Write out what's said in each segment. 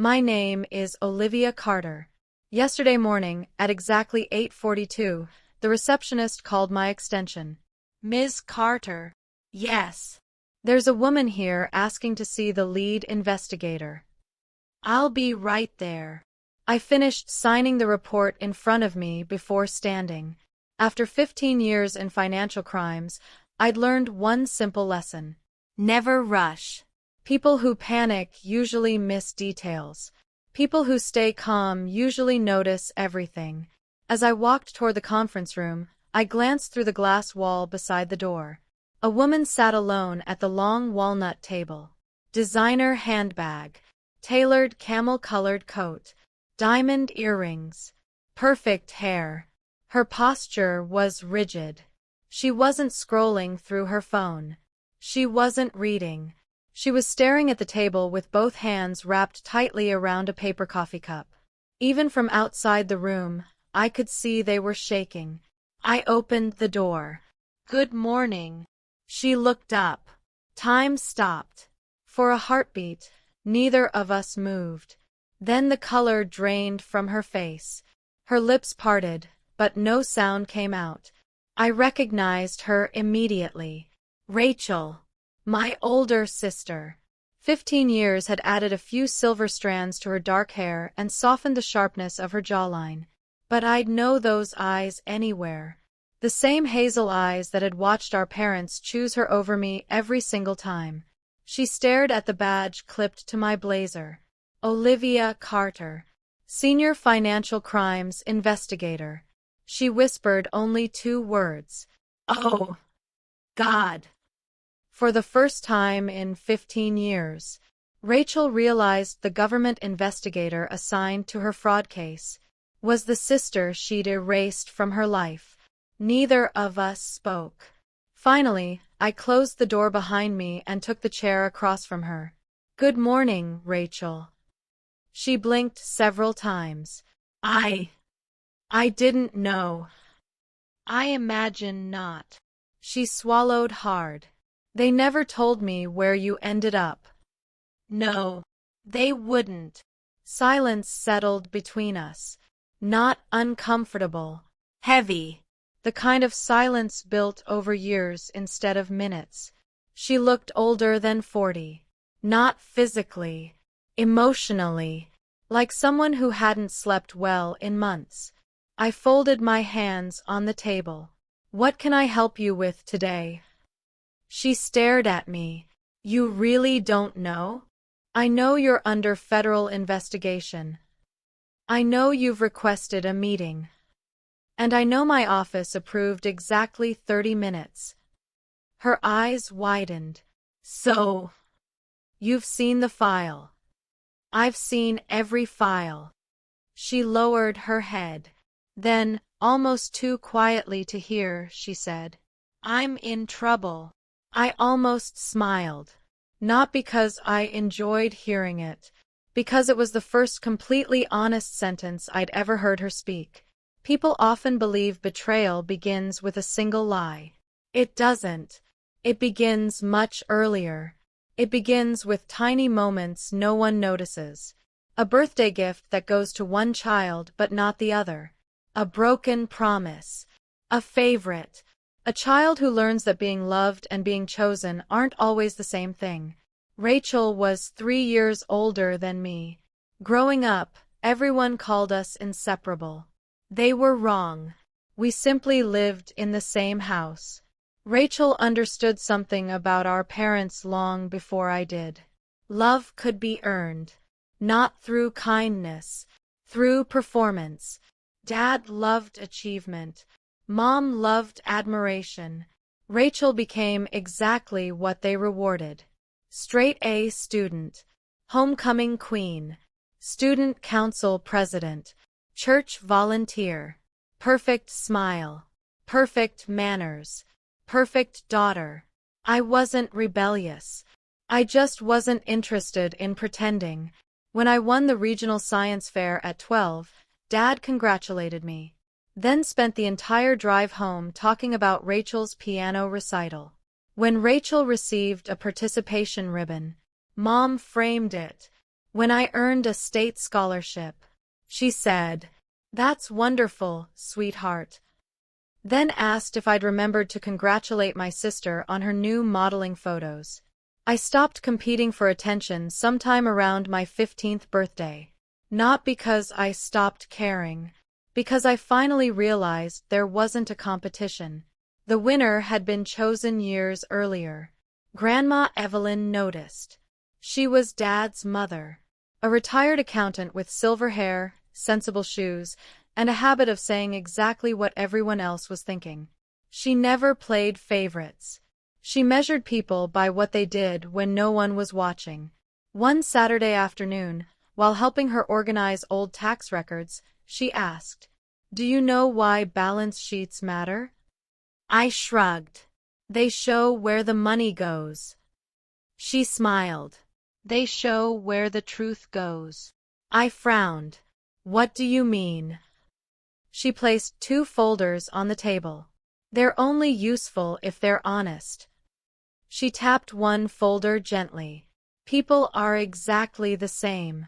My name is Olivia Carter. Yesterday morning, at exactly 8:42, the receptionist called my extension. Ms. Carter. Yes. There's a woman here asking to see the lead investigator. I'll be right there. I finished signing the report in front of me before standing. After 15 years in financial crimes, I'd learned one simple lesson. Never rush. People who panic usually miss details. People who stay calm usually notice everything. As I walked toward the conference room, I glanced through the glass wall beside the door. A woman sat alone at the long walnut table. Designer handbag, tailored camel-colored coat, diamond earrings, perfect hair. Her posture was rigid. She wasn't scrolling through her phone. She wasn't reading. She was staring at the table with both hands wrapped tightly around a paper coffee cup. Even from outside the room, I could see they were shaking. I opened the door. Good morning. She looked up. Time stopped. For a heartbeat, neither of us moved. Then the color drained from her face. Her lips parted, but no sound came out. I recognized her immediately. Rachel. My older sister. 15 years had added a few silver strands to her dark hair and softened the sharpness of her jawline. But I'd know those eyes anywhere. The same hazel eyes that had watched our parents choose her over me every single time. She stared at the badge clipped to my blazer. Olivia Carter, Senior Financial Crimes Investigator. She whispered only 2 words. Oh, God. For the first time in 15 years, Rachel realized the government investigator assigned to her fraud case was the sister she'd erased from her life. Neither of us spoke. Finally, I closed the door behind me and took the chair across from her. Good morning, Rachel. She blinked several times. I didn't know. I imagine not. She swallowed hard. They never told me where you ended up. No, they wouldn't. Silence settled between us. Not uncomfortable. Heavy. The kind of silence built over years instead of minutes. She looked older than 40. Not physically. Emotionally. Like someone who hadn't slept well in months. I folded my hands on the table. What can I help you with today? She stared at me. You really don't know? I know you're under federal investigation. I know you've requested a meeting. And I know my office approved exactly 30 minutes. Her eyes widened. So, you've seen the file. I've seen every file. She lowered her head. Then, almost too quietly to hear, she said, I'm in trouble. I almost smiled. Not because I enjoyed hearing it, because it was the first completely honest sentence I'd ever heard her speak. People often believe betrayal begins with a single lie. It doesn't. It begins much earlier. It begins with tiny moments no one notices. A birthday gift that goes to one child but not the other. A broken promise. A favorite. A child who learns that being loved and being chosen aren't always the same thing. Rachel was 3 years older than me. Growing up, everyone called us inseparable. They were wrong. We simply lived in the same house. Rachel understood something about our parents long before I did. Love could be earned. Not through kindness. Through performance. Dad loved achievement. Mom loved admiration. Rachel became exactly what they rewarded. Straight A student, homecoming queen, student council president, church volunteer, perfect smile, perfect manners, perfect daughter. I wasn't rebellious. I just wasn't interested in pretending. When I won the regional science fair at 12, Dad congratulated me. Then spent the entire drive home talking about Rachel's piano recital. When Rachel received a participation ribbon, Mom framed it. When I earned a state scholarship. She said, "That's wonderful, sweetheart." Then asked if I'd remembered to congratulate my sister on her new modeling photos. I stopped competing for attention sometime around my 15th birthday. Not because I stopped caring, because I finally realized there wasn't a competition. The winner had been chosen years earlier. Grandma Evelyn noticed. She was Dad's mother, a retired accountant with silver hair, sensible shoes, and a habit of saying exactly what everyone else was thinking. She never played favorites. She measured people by what they did when no one was watching. One Saturday afternoon, while helping her organize old tax records, she asked, "Do you know why balance sheets matter?" I shrugged. "They show where the money goes." She smiled. "They show where the truth goes." I frowned. "What do you mean?" She placed 2 folders on the table. "They're only useful if they're honest." She tapped one folder gently. "People are exactly the same."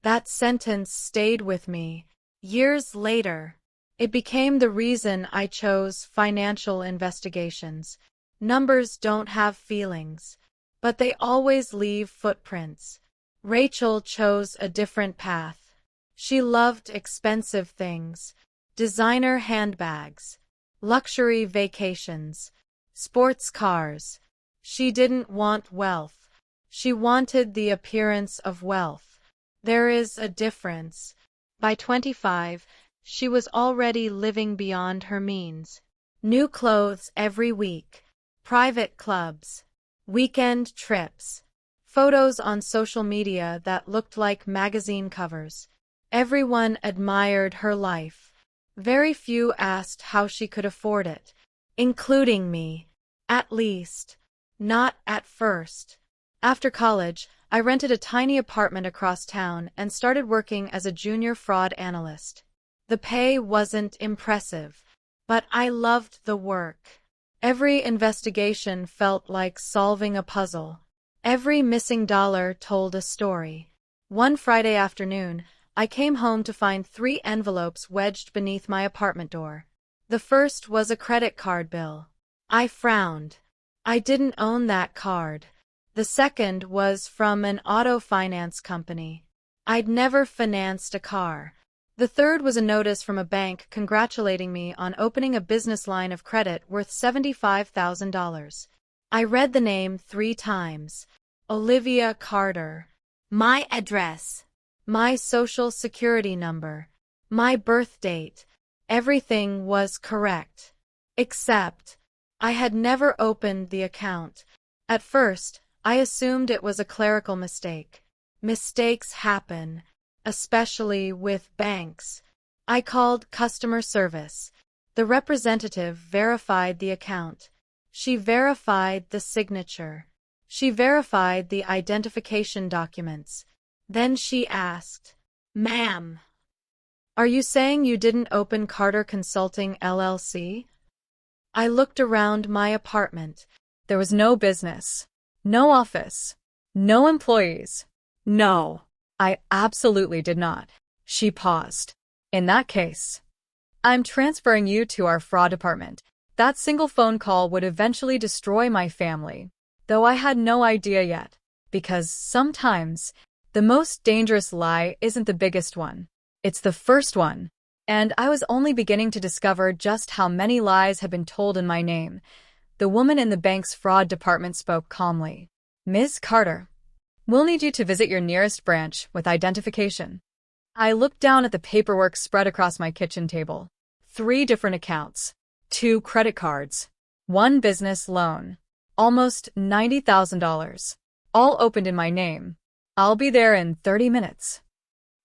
That sentence stayed with me. Years later, it became the reason I chose financial investigations. Numbers don't have feelings, but they always leave footprints. Rachel chose a different path. She loved expensive things, designer handbags, luxury vacations, sports cars. She didn't want wealth. She wanted the appearance of wealth. There is a difference. By 25, she was already living beyond her means. New clothes every week, private clubs, weekend trips, photos on social media that looked like magazine covers. Everyone admired her life. Very few asked how she could afford it, including me. At least, not at first. After college, I rented a tiny apartment across town and started working as a junior fraud analyst. The pay wasn't impressive, but I loved the work. Every investigation felt like solving a puzzle. Every missing dollar told a story. One Friday afternoon, I came home to find 3 envelopes wedged beneath my apartment door. The first was a credit card bill. I frowned. I didn't own that card. The second was from an auto finance company. I'd never financed a car. The third was a notice from a bank congratulating me on opening a business line of credit worth $75,000. I read the name 3 times. Olivia Carter. My address. My social security number. My birth date. Everything was correct. Except, I had never opened the account. At first, I assumed it was a clerical mistake. Mistakes happen, especially with banks. I called customer service. The representative verified the account. She verified the signature. She verified the identification documents. Then she asked, "Ma'am, are you saying you didn't open Carter Consulting LLC?" I looked around my apartment. There was no business, no office, no employees. No, I absolutely did not. She paused. "In that case, I'm transferring you to our fraud department. That single phone call would eventually destroy my family, though I had no idea yet, because sometimes the most dangerous lie isn't the biggest one. It's the first one." And I was only beginning to discover just how many lies had been told in my name. The woman in the bank's fraud department spoke calmly. "Ms. Carter, we'll need you to visit your nearest branch with identification." I looked down at the paperwork spread across my kitchen table. 3 different accounts, 2 credit cards, 1 business loan, almost $90,000, all opened in my name. "I'll be there in 30 minutes.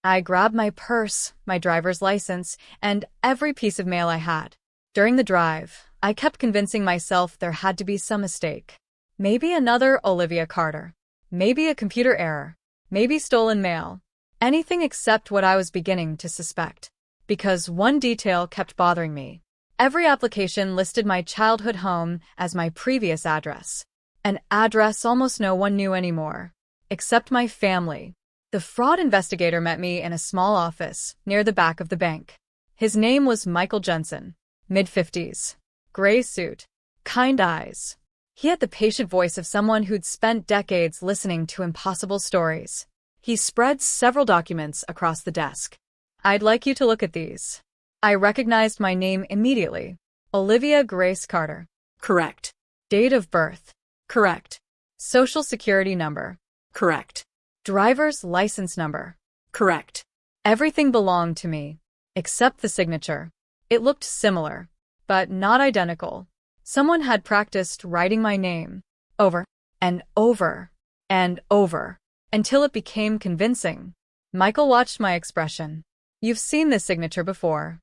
I grabbed my purse, my driver's license, and every piece of mail I had. During the drive, I kept convincing myself there had to be some mistake. Maybe another Olivia Carter. Maybe a computer error. Maybe stolen mail. Anything except what I was beginning to suspect. Because one detail kept bothering me. Every application listed my childhood home as my previous address. An address almost no one knew anymore. Except my family. The fraud investigator met me in a small office near the back of the bank. His name was Michael Jensen, mid-50s, gray suit, kind eyes. He had the patient voice of someone who'd spent decades listening to impossible stories. He spread several documents across the desk. "I'd like you to look at these." I recognized my name immediately. Olivia Grace Carter. Correct. Date of birth. Correct. Social security number. Correct. Driver's license number. Correct. Everything belonged to me, except the signature. It looked similar, but not identical. Someone had practiced writing my name over and over and over until it became convincing. Michael watched my expression. "You've seen this signature before."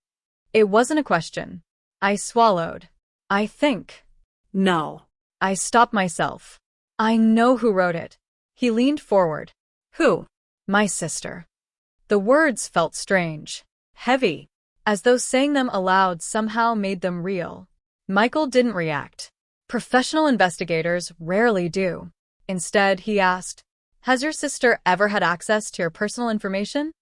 It wasn't a question. I swallowed. "I think." No. I stopped myself. "I know who wrote it." He leaned forward. "Who?" "My sister." The words felt strange, heavy, as though saying them aloud somehow made them real. Michael didn't react. Professional investigators rarely do. Instead, he asked, "Has your sister ever had access to your personal information?"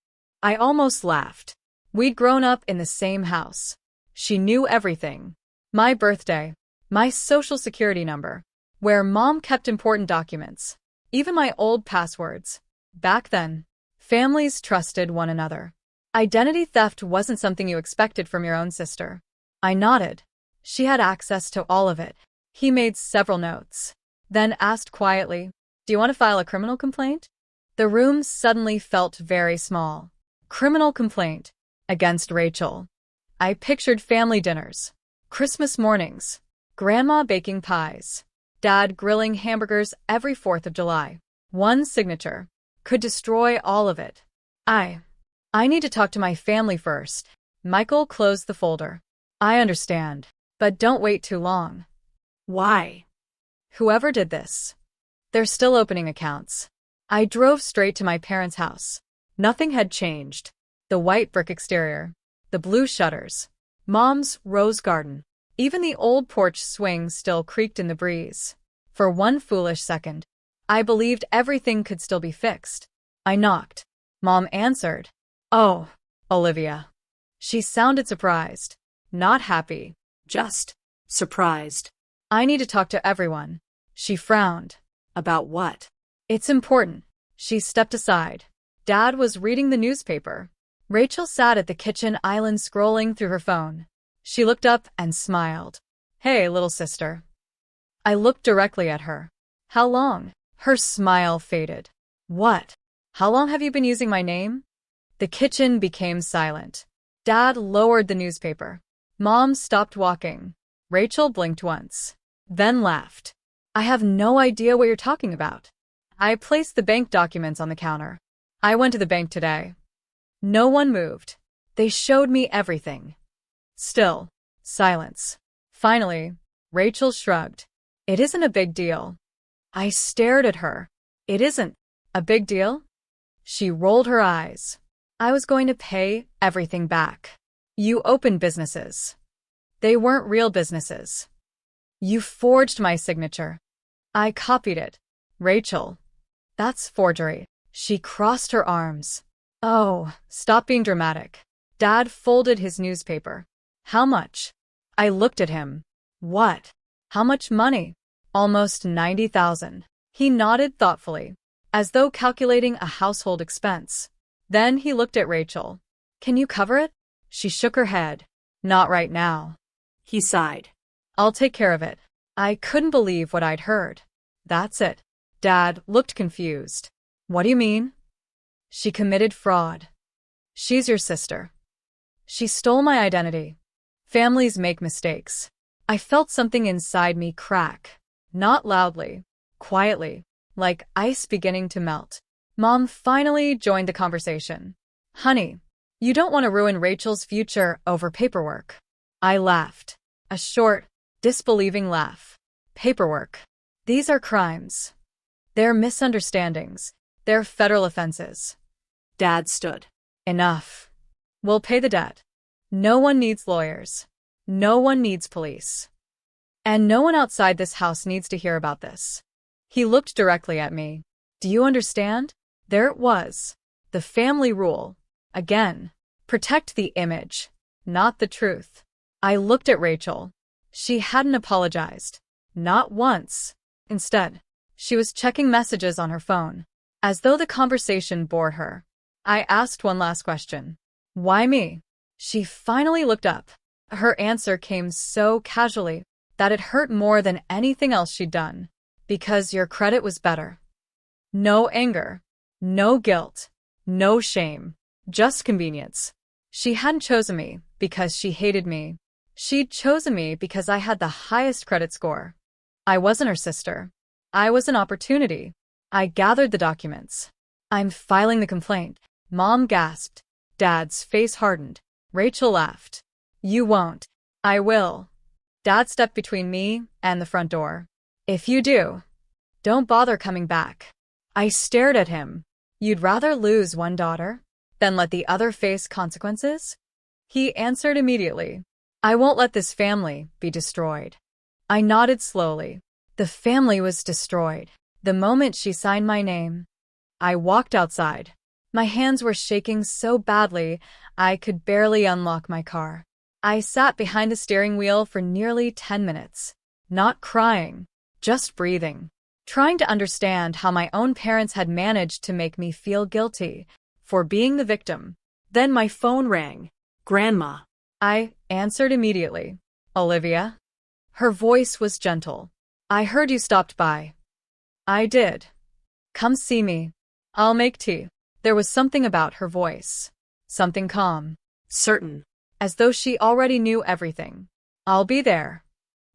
I almost laughed. We'd grown up in the same house. She knew everything. My birthday, my social security number, where Mom kept important documents, even my old passwords. Back then, families trusted one another. Identity theft wasn't something you expected from your own sister. I nodded. She had access to all of it. He made several notes, then asked quietly, "Do you want to file a criminal complaint?" The room suddenly felt very small. Criminal complaint against Rachel. I pictured family dinners, Christmas mornings, Grandma baking pies, Dad grilling hamburgers every 4th of July. One signature could destroy all of it. I need to talk to my family first. Michael closed the folder. "I understand, but don't wait too long." Why? "Whoever did this, they're still opening accounts." I drove straight to my parents' house. Nothing had changed. The white brick exterior, the blue shutters, Mom's rose garden. Even the old porch swing still creaked in the breeze. For one foolish second, I believed everything could still be fixed. I knocked. Mom answered. "Oh, Olivia." She sounded surprised, not happy. Just surprised. "I need to talk to everyone." She frowned. About what? "It's important." She stepped aside. Dad was reading the newspaper. Rachel sat at the kitchen island scrolling through her phone. She looked up and smiled. "Hey, little sister." I looked directly at her. "How long?" Her smile faded. "What? How long have you been using my name?" The kitchen became silent. Dad lowered the newspaper. Mom stopped walking. Rachel blinked once, then laughed. "I have no idea what you're talking about." I placed the bank documents on the counter. "I went to the bank today." No one moved. They showed me everything. Still, silence. Finally, Rachel shrugged. "It isn't a big deal." I stared at her. "It isn't a big deal?" She rolled her eyes. "I was going to pay everything back. You opened businesses. They weren't real businesses. You forged my signature. I copied it." "Rachel, that's forgery." She crossed her arms. "Oh, stop being dramatic." Dad folded his newspaper. "How much?" I looked at him. "What? How much money?" "Almost 90,000. He nodded thoughtfully, as though calculating a household expense. Then he looked at Rachel. "Can you cover it?" She shook her head. "Not right now." He sighed. "I'll take care of it." I couldn't believe what I'd heard. "That's it." Dad looked confused. "What do you mean?" "She committed fraud. She's your sister. She stole my identity." Families make mistakes. I felt something inside me crack. Not loudly, quietly, like ice beginning to melt. Mom finally joined the conversation. "Honey, you don't want to ruin Rachel's future over paperwork." I laughed. A short, disbelieving laugh. "Paperwork. These are crimes. They're misunderstandings. They're federal offenses." Dad stood. "Enough. We'll pay the debt. No one needs lawyers. No one needs police. And no one outside this house needs to hear about this." He looked directly at me. "Do you understand?" There it was. The family rule. Again. Protect the image, not the truth. I looked at Rachel. She hadn't apologized. Not once. Instead, she was checking messages on her phone, as though the conversation bored her. I asked one last question. Why me? She finally looked up. Her answer came so casually that it hurt more than anything else she'd done. Because your credit was better. No anger. No guilt. No shame. Just convenience. She hadn't chosen me because she hated me. She'd chosen me because I had the highest credit score. I wasn't her sister. I was an opportunity. I gathered the documents. I'm filing the complaint. Mom gasped. Dad's face hardened. Rachel laughed. You won't. I will. Dad stepped between me and the front door. If you do, don't bother coming back. I stared at him. You'd rather lose one daughter than let the other face consequences? He answered immediately. I won't let this family be destroyed. I nodded slowly. The family was destroyed the moment she signed my name. I walked outside. My hands were shaking so badly I could barely unlock my car. I sat behind the steering wheel for nearly 10 minutes, not crying, just breathing, trying to understand how my own parents had managed to make me feel guilty for being the victim. Then my phone rang. Grandma. I answered immediately. Olivia? Her voice was gentle. I heard you stopped by. I did. Come see me. I'll make tea. There was something about her voice. Something calm. Certain. As though she already knew everything. I'll be there.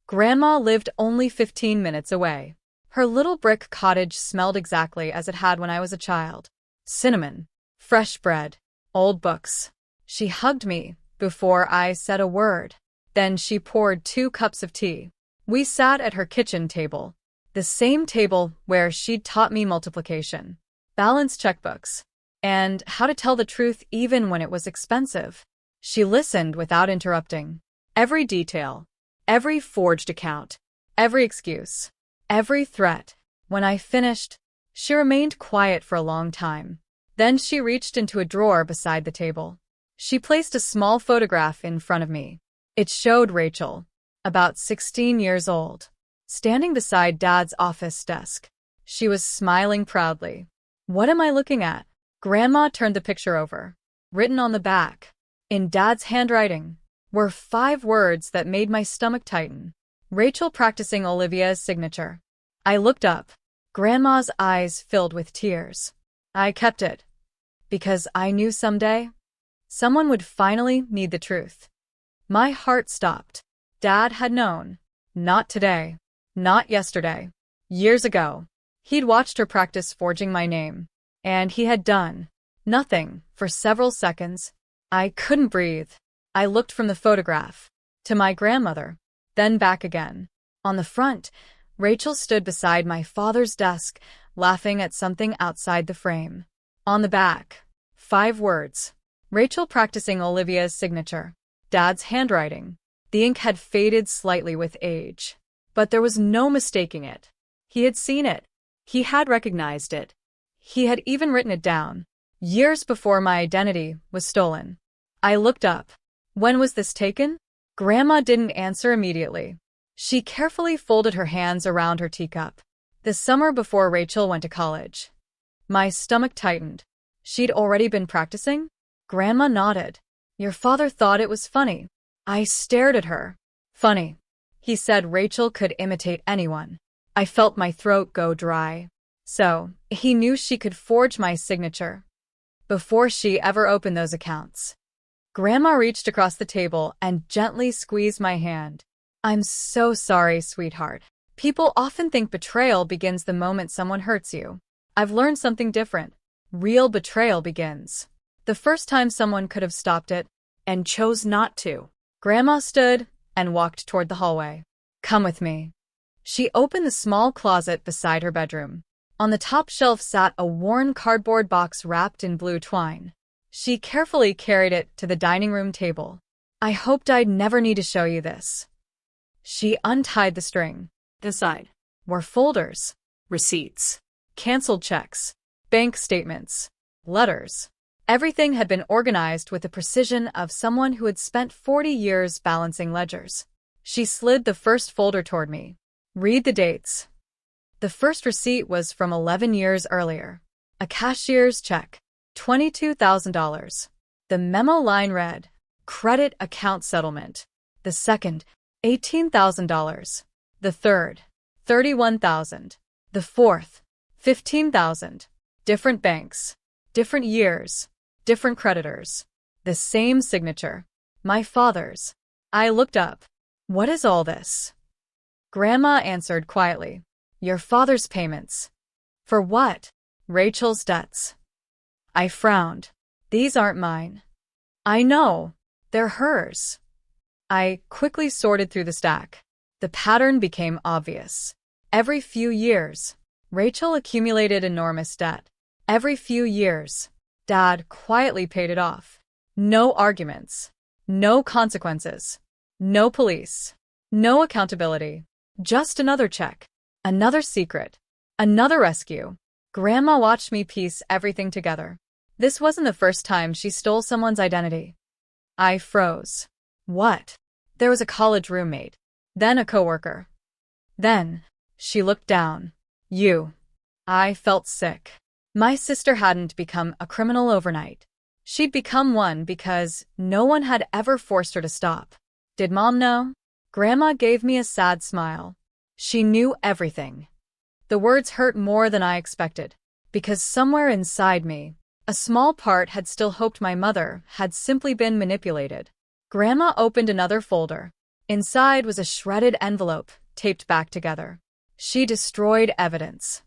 Grandma lived only 15 minutes away. Her little brick cottage smelled exactly as it had when I was a child. Cinnamon. Fresh bread. Old books. She hugged me before I said a word. Then she poured 2 cups of tea. We sat at her kitchen table. The same table where she'd taught me multiplication, balance checkbooks, and how to tell the truth even when it was expensive. She listened without interrupting. Every detail, every forged account, every excuse, every threat. When I finished, she remained quiet for a long time. Then she reached into a drawer beside the table. She placed a small photograph in front of me. It showed Rachel, about 16 years old, standing beside Dad's office desk. She was smiling proudly. What am I looking at? Grandma turned the picture over. Written on the back, in Dad's handwriting, were 5 words that made my stomach tighten. Rachel practicing Olivia's signature. I looked up. Grandma's eyes filled with tears. I kept it, because I knew someday, someone would finally need the truth. My heart stopped. Dad had known. Not today. Not yesterday. Years ago. He'd watched her practice forging my name. And he had done nothing for several seconds. I couldn't breathe. I looked from the photograph to my grandmother, then back again. On the front, Rachel stood beside my father's desk, laughing at something outside the frame. On the back, 5 words. Rachel practicing Olivia's signature. Dad's handwriting. The ink had faded slightly with age, but there was no mistaking it. He had seen it. He had recognized it. He had even written it down, years before my identity was stolen. I looked up. When was this taken? Grandma didn't answer immediately. She carefully folded her hands around her teacup. The summer before Rachel went to college. My stomach tightened. She'd already been practicing? Grandma nodded. Your father thought it was funny. I stared at her. Funny. He said Rachel could imitate anyone. I felt my throat go dry. So, he knew she could forge my signature before she ever opened those accounts. Grandma reached across the table and gently squeezed my hand. I'm so sorry, sweetheart. People often think betrayal begins the moment someone hurts you. I've learned something different. Real betrayal begins the first time someone could have stopped it and chose not to. Grandma stood and walked toward the hallway. Come with me. She opened the small closet beside her bedroom. On the top shelf sat a worn cardboard box wrapped in blue twine. She carefully carried it to the dining room table. I hoped I'd never need to show you this. She untied the string. Inside were folders, receipts, canceled checks, bank statements, letters. Everything had been organized with the precision of someone who had spent 40 years balancing ledgers. She slid the first folder toward me. Read the dates. The first receipt was from 11 years earlier. A cashier's check. $22,000. The memo line read, "Credit account settlement." The second, $18,000. The third, $31,000. The fourth, $15,000. Different banks. Different years. Different creditors. The same signature. My father's. I looked up. What is all this? Grandma answered quietly. Your father's payments. For what? Rachel's debts. I frowned. These aren't mine. I know. They're hers. I quickly sorted through the stack. The pattern became obvious. Every few years, Rachel accumulated enormous debt. Every few years, Dad quietly paid it off. No arguments. No consequences. No police. No accountability. Just another check. Another secret. Another rescue. Grandma watched me piece everything together. This wasn't the first time she stole someone's identity. I froze. What? There was a college roommate. Then a coworker. Then, she looked down. You. I felt sick. My sister hadn't become a criminal overnight. She'd become one because no one had ever forced her to stop. Did Mom know? Grandma gave me a sad smile. She knew everything. The words hurt more than I expected, because somewhere inside me, a small part had still hoped my mother had simply been manipulated. Grandma opened another folder. Inside was a shredded envelope, taped back together. She destroyed evidence.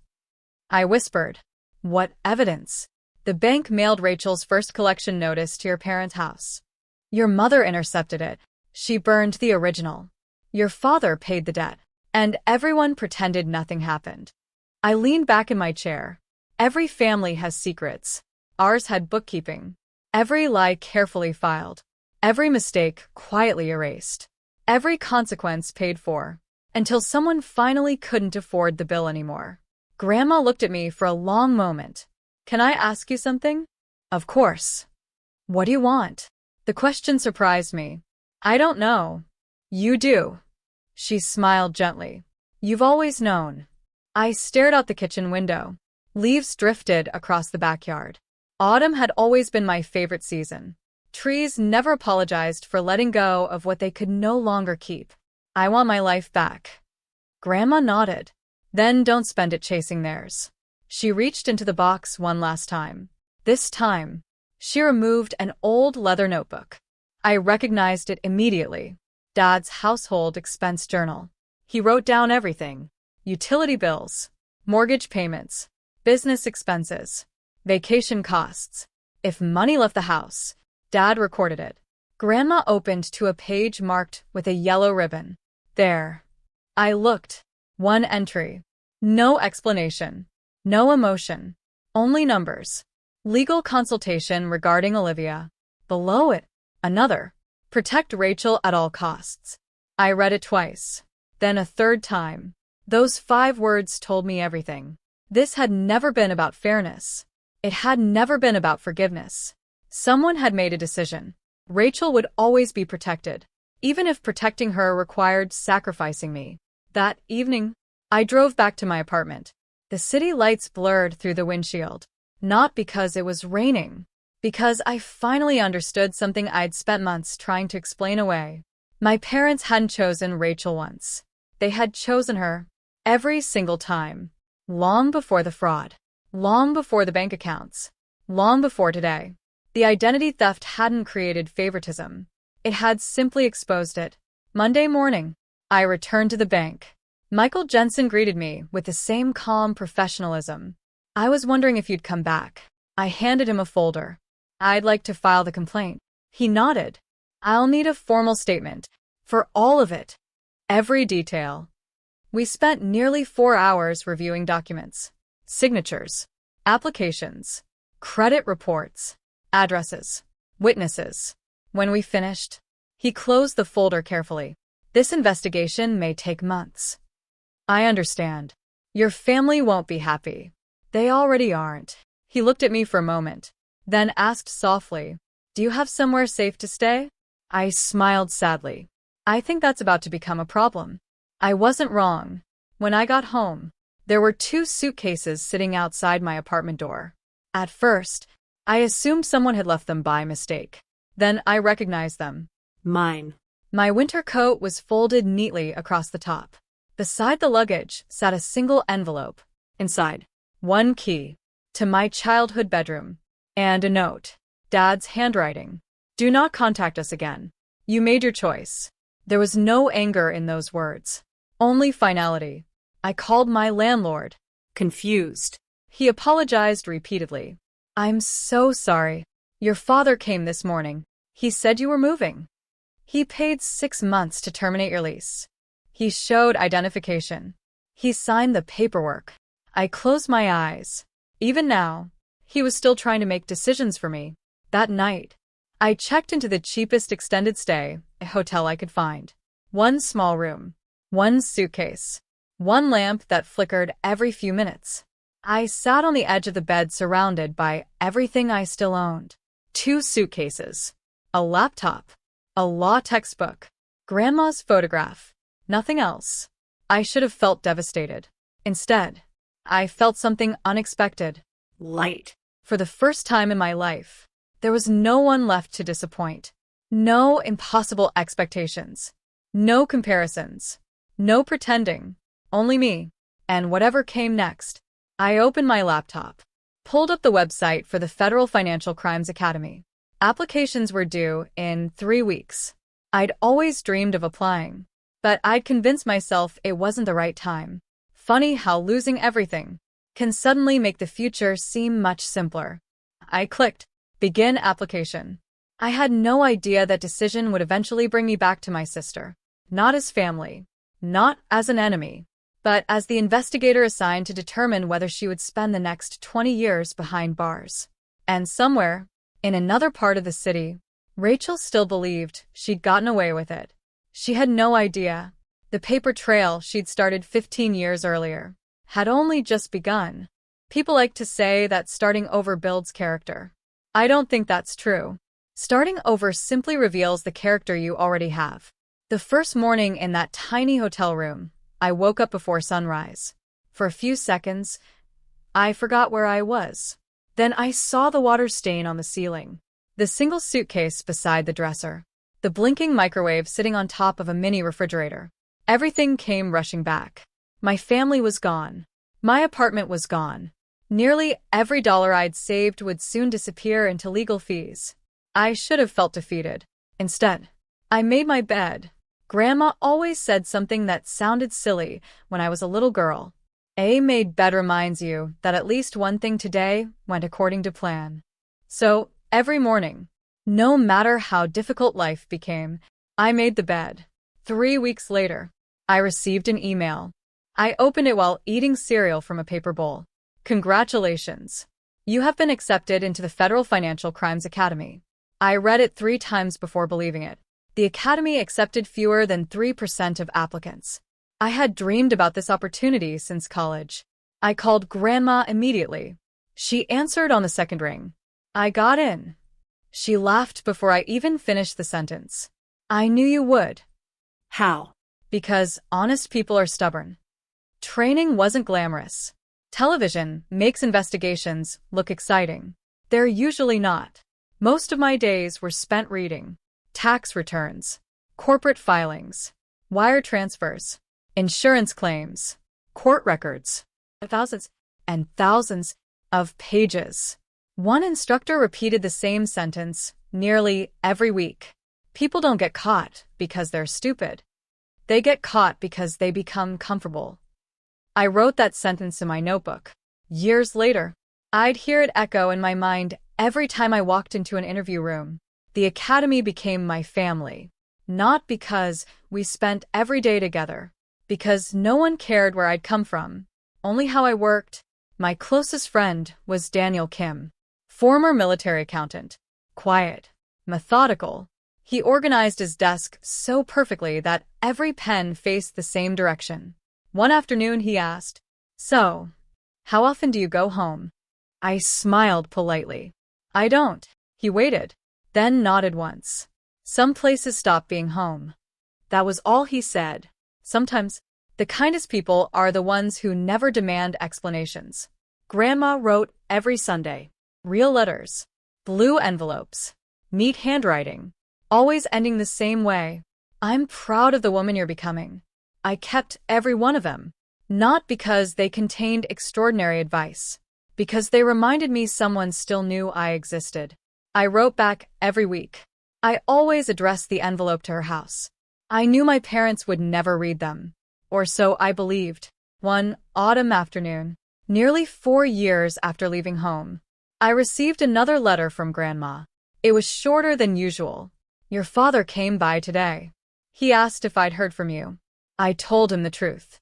I whispered, "What evidence?" The bank mailed Rachel's first collection notice to your parents' house. Your mother intercepted it. She burned the original. Your father paid the debt, and everyone pretended nothing happened. I leaned back in my chair. Every family has secrets. Ours had bookkeeping. Every lie carefully filed. Every mistake quietly erased. Every consequence paid for, until someone finally couldn't afford the bill anymore. Grandma looked at me for a long moment. Can I ask you something? Of course. What do you want? The question surprised me. I don't know. You do. She smiled gently. You've always known. I stared out the kitchen window. Leaves drifted across the backyard. Autumn had always been my favorite season. Trees never apologized for letting go of what they could no longer keep. I want my life back. Grandma nodded. Then don't spend it chasing theirs. She reached into the box one last time. This time, she removed an old leather notebook. I recognized it immediately. Dad's household expense journal. He wrote down everything. Utility bills, mortgage payments, business expenses, vacation costs. If money left the house, Dad recorded it. Grandma opened to a page marked with a yellow ribbon. There. I looked. One entry. No explanation. No emotion. Only numbers. Legal consultation regarding Olivia. Below it, another. Protect Rachel at all costs. I read it twice. Then a third time. Those 5 words told me everything. This had never been about fairness. It had never been about forgiveness. Someone had made a decision. Rachel would always be protected, even if protecting her required sacrificing me. That evening, I drove back to my apartment. The city lights blurred through the windshield. Not because it was raining, because I finally understood something I'd spent months trying to explain away. My parents hadn't chosen Rachel once. They had chosen her every single time. Long before the fraud. Long before the bank accounts. Long before today. The identity theft hadn't created favoritism. It had simply exposed it. Monday morning, I returned to the bank. Michael Jensen greeted me with the same calm professionalism. I was wondering if you'd come back. I handed him a folder. I'd like to file the complaint. He nodded. I'll need a formal statement. For all of it. Every detail. We spent nearly 4 hours reviewing documents. Signatures. Applications. Credit reports. Addresses. Witnesses. When we finished, he closed the folder carefully. This investigation may take months. I understand. Your family won't be happy. They already aren't. He looked at me for a moment, then asked softly, "Do you have somewhere safe to stay?" I smiled sadly. I think that's about to become a problem. I wasn't wrong. When I got home, there were 2 suitcases sitting outside my apartment door. At first, I assumed someone had left them by mistake. Then I recognized them. Mine. My winter coat was folded neatly across the top. Beside the luggage sat a single envelope. Inside. One key to my childhood bedroom. And a note. Dad's handwriting. "Do not contact us again. You made your choice." There was no anger in those words. Only finality. I called my landlord. Confused. He apologized repeatedly. "I'm so sorry. Your father came this morning. He said you were moving. He paid 6 months to terminate your lease. He showed identification. He signed the paperwork." I closed my eyes. Even now, he was still trying to make decisions for me. That night, I checked into the cheapest extended stay hotel I could find. 1 small room, 1 suitcase, 1 lamp that flickered every few minutes. I sat on the edge of the bed surrounded by everything I still owned. 2 suitcases, a laptop, a law textbook, Grandma's photograph, nothing else. I should have felt devastated. Instead, I felt something unexpected. Light. For the first time in my life, there was no one left to disappoint. No impossible expectations. No comparisons. No pretending. Only me. And whatever came next. I opened my laptop. Pulled up the website for the Federal Financial Crimes Academy. Applications were due in 3 weeks. I'd always dreamed of applying, but I'd convinced myself it wasn't the right time. Funny how losing everything can suddenly make the future seem much simpler. I clicked Begin Application. I had no idea that decision would eventually bring me back to my sister. Not as family, not as an enemy, but as the investigator assigned to determine whether she would spend the next 20 years behind bars. And somewhere, in another part of the city, Rachel still believed she'd gotten away with it. She had no idea. The paper trail she'd started 15 years earlier had only just begun. People like to say that starting over builds character. I don't think that's true. Starting over simply reveals the character you already have. The first morning in that tiny hotel room, I woke up before sunrise. For a few seconds, I forgot where I was. Then I saw the water stain on the ceiling, the single suitcase beside the dresser, the blinking microwave sitting on top of a mini refrigerator. Everything came rushing back. My family was gone. My apartment was gone. Nearly every dollar I'd saved would soon disappear into legal fees. I should have felt defeated. Instead, I made my bed. Grandma always said something that sounded silly when I was a little girl. A made bed reminds you that at least one thing today went according to plan. So, every morning, no matter how difficult life became, I made the bed. 3 weeks later, I received an email. I opened it while eating cereal from a paper bowl. "Congratulations. You have been accepted into the Federal Financial Crimes Academy." I read it 3 times before believing it. The Academy accepted fewer than 3% of applicants. I had dreamed about this opportunity since college. I called Grandma immediately. She answered on the second ring. "I got in." She laughed before I even finished the sentence. "I knew you would." How? Because honest people are stubborn. Training wasn't glamorous. Television makes investigations look exciting. They're usually not. Most of my days were spent reading tax returns, corporate filings, wire transfers, insurance claims, court records, thousands and thousands of pages. One instructor repeated the same sentence nearly every week. People don't get caught because they're stupid. They get caught because they become comfortable. I wrote that sentence in my notebook. Years later, I'd hear it echo in my mind every time I walked into an interview room. The Academy became my family. Not because we spent every day together, because no one cared where I'd come from, only how I worked. My closest friend was Daniel Kim, former military accountant. Quiet, methodical. He organized his desk so perfectly that every pen faced the same direction. One afternoon he asked, "So, how often do you go home?" I smiled politely. I don't. He waited, then nodded once. Some places stop being home. That was all he said. Sometimes, the kindest people are the ones who never demand explanations. Grandma wrote every Sunday. Real letters. Blue envelopes. Neat handwriting. Always ending the same way. I'm proud of the woman you're becoming. I kept every one of them. Not because they contained extraordinary advice. Because they reminded me someone still knew I existed. I wrote back every week. I always addressed the envelope to her house. I knew my parents would never read them. Or so I believed. One autumn afternoon, nearly 4 years after leaving home, I received another letter from Grandma. It was shorter than usual. Your father came by today. He asked if I'd heard from you. I told him the truth.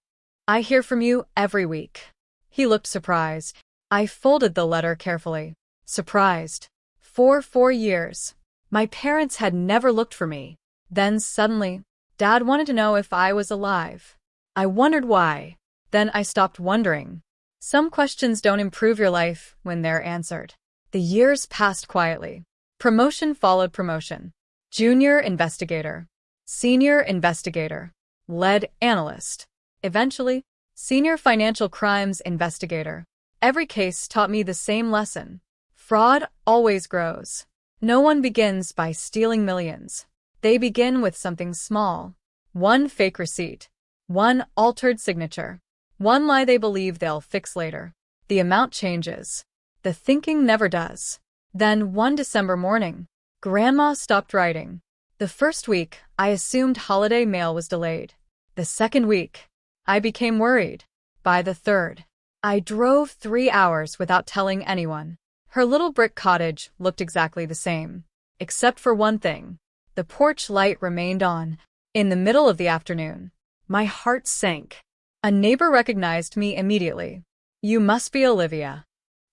I hear from you every week. He looked surprised. I folded the letter carefully. Surprised. For 4 years, my parents had never looked for me. Then suddenly, Dad wanted to know if I was alive. I wondered why. Then I stopped wondering. Some questions don't improve your life when they're answered. The years passed quietly. Promotion followed promotion. Junior investigator. Senior investigator. Lead analyst. Eventually, senior financial crimes investigator. Every case taught me the same lesson. Fraud always grows. No one begins by stealing millions. They begin with something small. One fake receipt. One altered signature. One lie they believe they'll fix later. The amount changes. The thinking never does. Then one December morning, Grandma stopped writing. The first week, I assumed holiday mail was delayed. The second week, I became worried. By the third, I drove 3 hours without telling anyone. Her little brick cottage looked exactly the same. Except for one thing. The porch light remained on. In the middle of the afternoon, my heart sank. A neighbor recognized me immediately. You must be Olivia.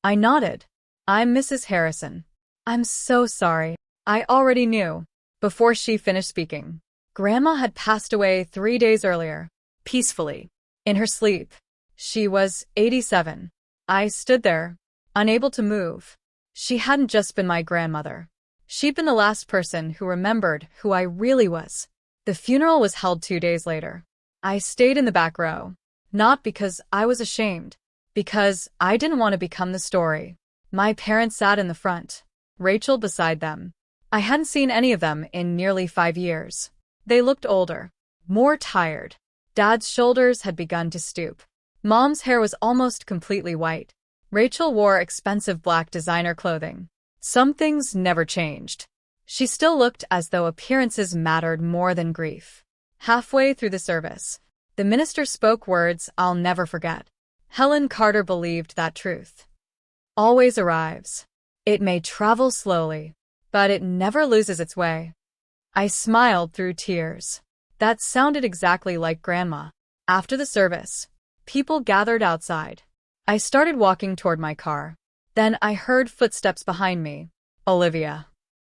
I nodded. I'm Mrs. Harrison. I'm so sorry. I already knew. Before she finished speaking, Grandma had passed away 3 days earlier, peacefully, in her sleep. She was 87. I stood there, unable to move. She hadn't just been my grandmother. She'd been the last person who remembered who I really was. The funeral was held 2 days later. I stayed in the back row, not because I was ashamed, because I didn't want to become the story. My parents sat in the front, Rachel beside them. I hadn't seen any of them in nearly 5 years. They looked older, more tired. Dad's shoulders had begun to stoop. Mom's hair was almost completely white. Rachel wore expensive black designer clothing. Some things never changed. She still looked as though appearances mattered more than grief. Halfway through the service, the minister spoke words I'll never forget. Helen Carter believed that truth always arrives. It may travel slowly, but it never loses its way. I smiled through tears. That sounded exactly like Grandma. After the service, people gathered outside. I started walking toward my car. Then I heard footsteps behind me. Olivia.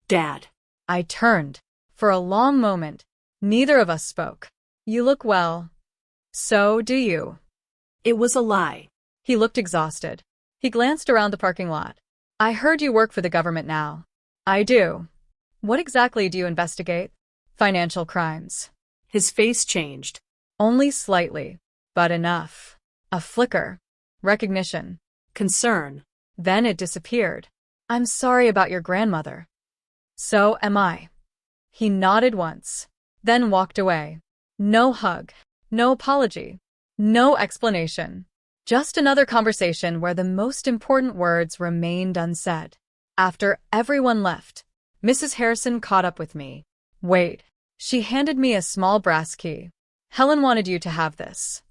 Dad. I turned. For a long moment, neither of us spoke. You look well. So do you. It was a lie. He looked exhausted. He glanced around the parking lot. I heard you work for the government now. I do. What exactly do you investigate? Financial crimes. His face changed. Only slightly, but enough. A flicker. Recognition. Concern. Then it disappeared. I'm sorry about your grandmother. So am I. He nodded once, then walked away. No hug, no apology, no explanation. Just another conversation where the most important words remained unsaid. After everyone left, Mrs. Harrison caught up with me. Wait. She handed me a small brass key. Helen wanted you to have this.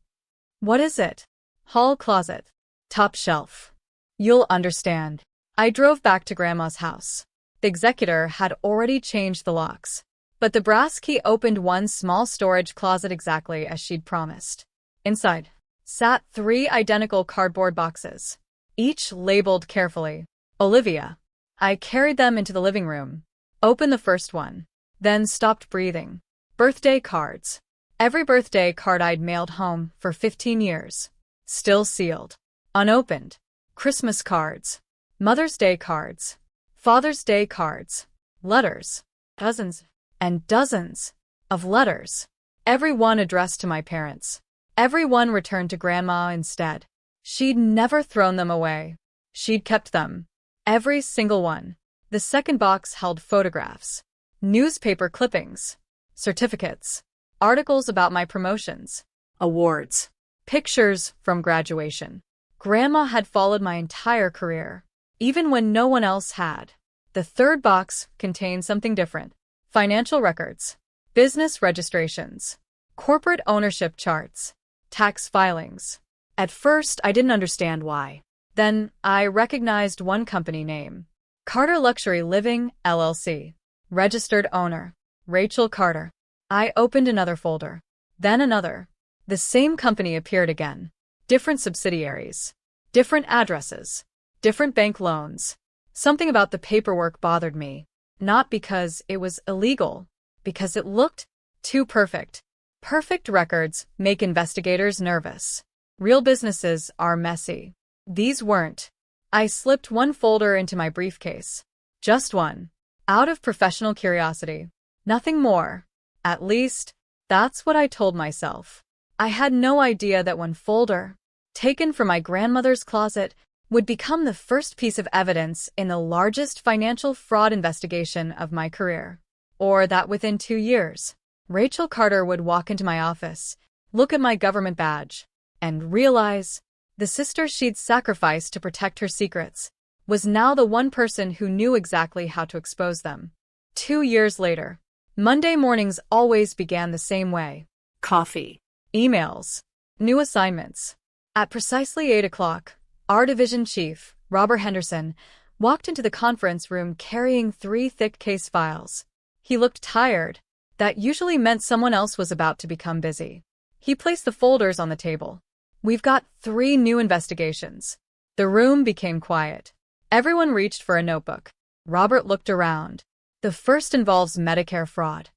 What is it? Hall closet. Top shelf. You'll understand. I drove back to Grandma's house. The executor had already changed the locks, but the brass key opened one small storage closet exactly as she'd promised. Inside sat 3 identical cardboard boxes, each labeled carefully. Olivia. I carried them into the living room, opened the first one, then stopped breathing. Birthday cards. Every birthday card I'd mailed home for 15 years. Still sealed. Unopened. Christmas cards. Mother's Day cards, Father's Day cards, letters, dozens and dozens of letters. Every one addressed to my parents. Every one returned to Grandma instead. She'd never thrown them away. She'd kept them. Every single one. The second box held photographs, newspaper clippings, certificates, articles about my promotions, Awards. pictures from graduation. Grandma had followed my entire career, even when no one else had. The third box contained something different. Financial records, business registrations, corporate ownership charts, tax filings. At first, I didn't understand why. Then, I recognized one company name. Carter Luxury Living, LLC. Registered owner, Rachel Carter. I opened another folder. Then another. The same company appeared again. Different subsidiaries. Different addresses. Different bank loans. Something about the paperwork bothered me. Not because it was illegal. Because it looked too perfect. Perfect records make investigators nervous. Real businesses are messy. These weren't. I slipped one folder into my briefcase. Just one. Out of professional curiosity. Nothing more. At least, that's what I told myself. I had no idea that one folder, taken from my grandmother's closet, would become the first piece of evidence in the largest financial fraud investigation of my career. Or that within 2 years, Rachel Carter would walk into my office, look at my government badge, and realize the sister she'd sacrificed to protect her secrets was now the one person who knew exactly how to expose them. 2 years later, Monday mornings always began the same way. Coffee. Emails. New assignments. At precisely 8 o'clock, our division chief, Robert Henderson, walked into the conference room carrying 3 thick case files. He looked tired. That usually meant someone else was about to become busy. He placed the folders on the table. We've got 3 new investigations. The room became quiet. Everyone reached for a notebook. Robert looked around. The first involves Medicare fraud.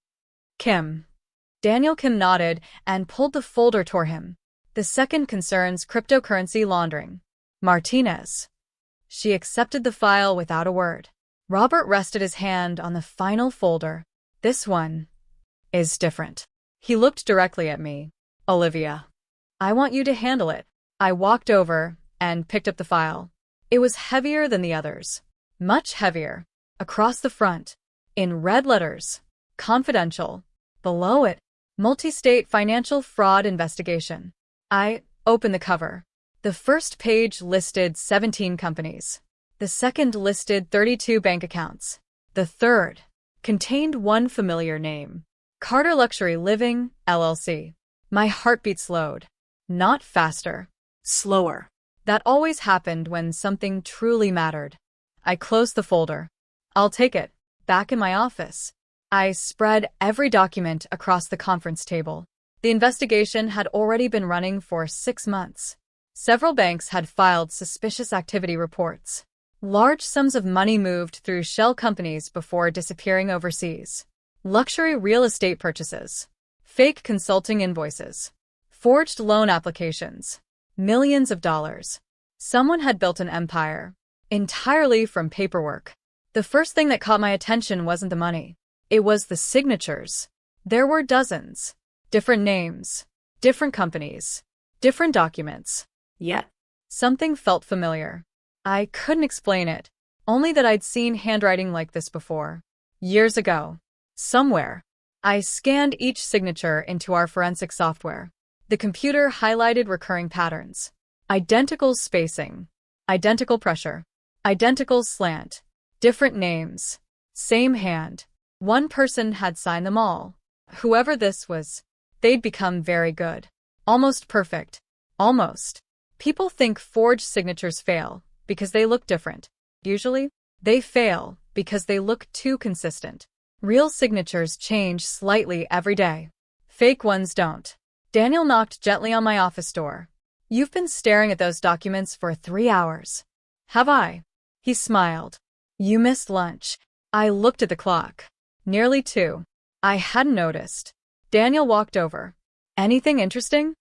Kim. Daniel Kim nodded and pulled the folder toward him. The second concerns cryptocurrency laundering. Martinez. She accepted the file without a word. Robert rested his hand on the final folder. This one is different. He looked directly at me. Olivia. I want you to handle it. I walked over and picked up the file. It was heavier than the others. Much heavier. Across the front, in red letters, confidential. Below it, multi-state financial fraud investigation. I opened the cover. The first page listed 17 companies. The second listed 32 bank accounts. The third contained one familiar name. Carter Luxury Living, LLC. My heartbeat slowed. Not faster. Slower. That always happened when something truly mattered. I closed the folder. I'll take it. Back in my office. I spread every document across the conference table. The investigation had already been running for 6 months. Several banks had filed suspicious activity reports. Large sums of money moved through shell companies before disappearing overseas. Luxury real estate purchases. Fake consulting invoices. Forged loan applications. Millions of dollars. Someone had built an empire. Entirely from paperwork. The first thing that caught my attention wasn't the money. It was the signatures. There were dozens. Different names. Different companies. Different documents. Yet. Something felt familiar. I couldn't explain it. Only that I'd seen handwriting like this before. Years ago. Somewhere. I scanned each signature into our forensic software. The computer highlighted recurring patterns. Identical spacing. Identical pressure. Identical slant. Different names. Same hand. One person had signed them all. Whoever this was, they'd become very good. Almost perfect. Almost. People think forged signatures fail because they look different. Usually, they fail because they look too consistent. Real signatures change slightly every day. Fake ones don't. Daniel knocked gently on my office door. You've been staring at those documents for 3 hours. Have I? He smiled. You missed lunch. I looked at the clock. Nearly 2. I hadn't noticed. Daniel walked over. Anything interesting?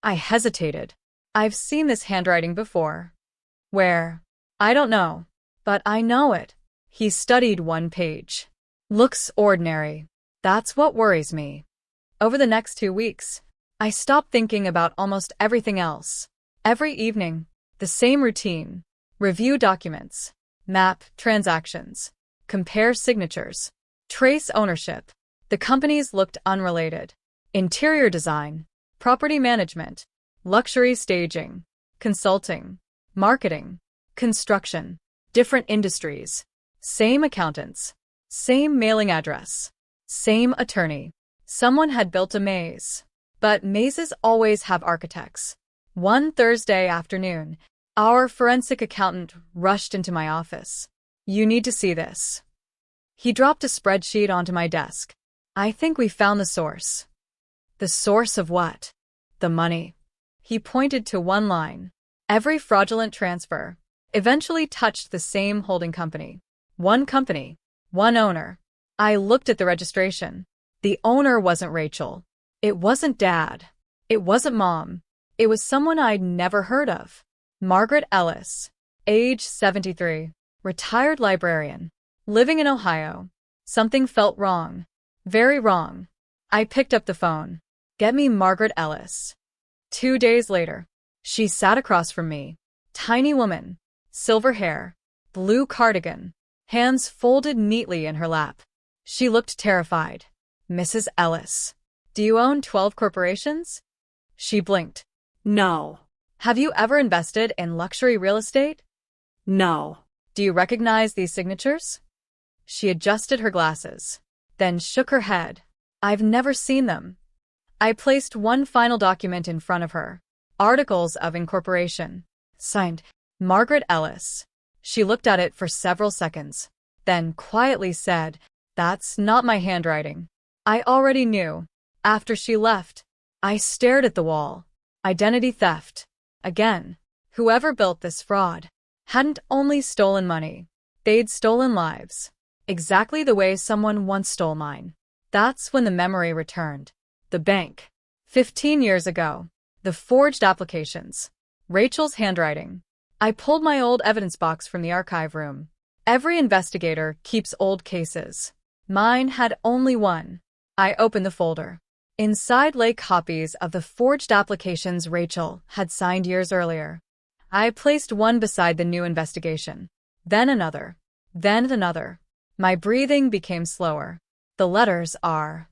I hesitated. I've seen this handwriting before. Where? I don't know. But I know it. He studied one page. Looks ordinary. That's what worries me. Over the next 2 weeks, I stopped thinking about almost everything else. Every evening, the same routine. Review documents, map transactions, compare signatures, trace ownership. The companies looked unrelated. Interior design, property management, luxury staging, consulting, marketing, construction, different industries, same accountants, same mailing address, same attorney. Someone had built a maze. But mazes always have architects. One Thursday afternoon, our forensic accountant rushed into my office. You need to see this. He dropped a spreadsheet onto my desk. I think we found the source. The source of what? The money. He pointed to one line. Every fraudulent transfer eventually touched the same holding company. One company, one owner. I looked at the registration. The owner wasn't Rachel. It wasn't Dad. It wasn't Mom. It was someone I'd never heard of. Margaret Ellis, age 73, retired librarian, living in Ohio. Something felt wrong. Very wrong. I picked up the phone. Get me Margaret Ellis. 2 days later, she sat across from me. Tiny woman, silver hair, blue cardigan, hands folded neatly in her lap. She looked terrified. Mrs. Ellis, do you own 12 corporations? She blinked. No. Have you ever invested in luxury real estate? No. Do you recognize these signatures? She adjusted her glasses, then shook her head. I've never seen them. I placed one final document in front of her. Articles of Incorporation. Signed, Margaret Ellis. She looked at it for several seconds, then quietly said, That's not my handwriting. I already knew. After she left, I stared at the wall. Identity theft. Again. Whoever built this fraud hadn't only stolen money, they'd stolen lives. Exactly the way someone once stole mine. That's when the memory returned. The bank. 15 years ago. The forged applications. Rachel's handwriting. I pulled my old evidence box from the archive room. Every investigator keeps old cases. Mine had only one. I opened the folder. Inside lay copies of the forged applications Rachel had signed years earlier. I placed one beside the new investigation. Then another. Then another. My breathing became slower. The letters are.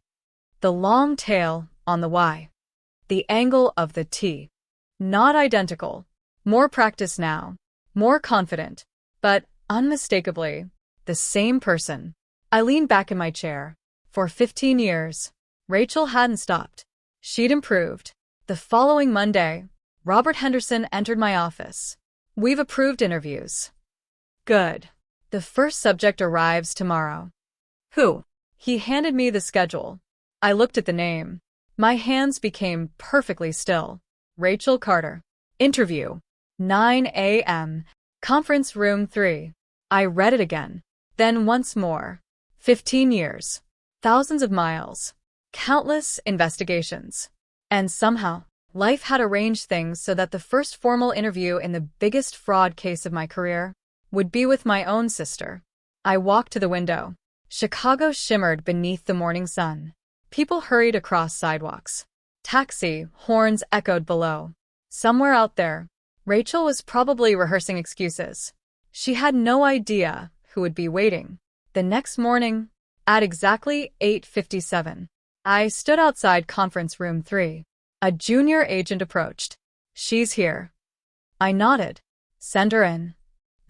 The long tail on the Y. The angle of the T. Not identical. More practice now. More confident. But, unmistakably, the same person. I leaned back in my chair. For 15 years, Rachel hadn't stopped. She'd improved. The following Monday, Robert Henderson entered my office. We've approved interviews. Good. The first subject arrives tomorrow. Who? He handed me the schedule. I looked at the name. My hands became perfectly still. Rachel Carter. Interview. 9 a.m. Conference room 3. I read it again. Then once more. 15 years. Thousands of miles. Countless investigations. And somehow, life had arranged things so that the first formal interview in the biggest fraud case of my career would be with my own sister. I walked to the window. Chicago shimmered beneath the morning sun. People hurried across sidewalks. Taxi horns echoed below. Somewhere out there, Rachel was probably rehearsing excuses. She had no idea who would be waiting. The next morning, at exactly 8:57, I stood outside conference room 3. A junior agent approached. She's here. I nodded. Send her in.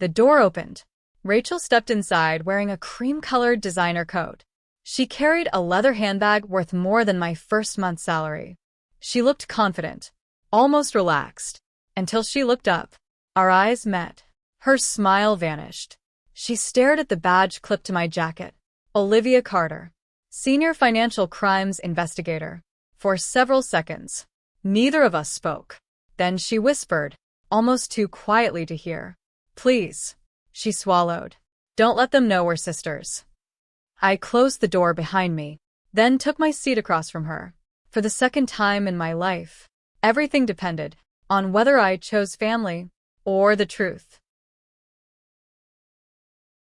The door opened. Rachel stepped inside wearing a cream-colored designer coat. She carried a leather handbag worth more than my first month's salary. She looked confident, almost relaxed, until she looked up. Our eyes met. Her smile vanished. She stared at the badge clipped to my jacket. Olivia Carter, Senior Financial Crimes Investigator. For several seconds, neither of us spoke. Then she whispered, almost too quietly to hear. Please. She swallowed. Don't let them know we're sisters. I closed the door behind me, then took my seat across from her. For the second time in my life, everything depended on whether I chose family or the truth.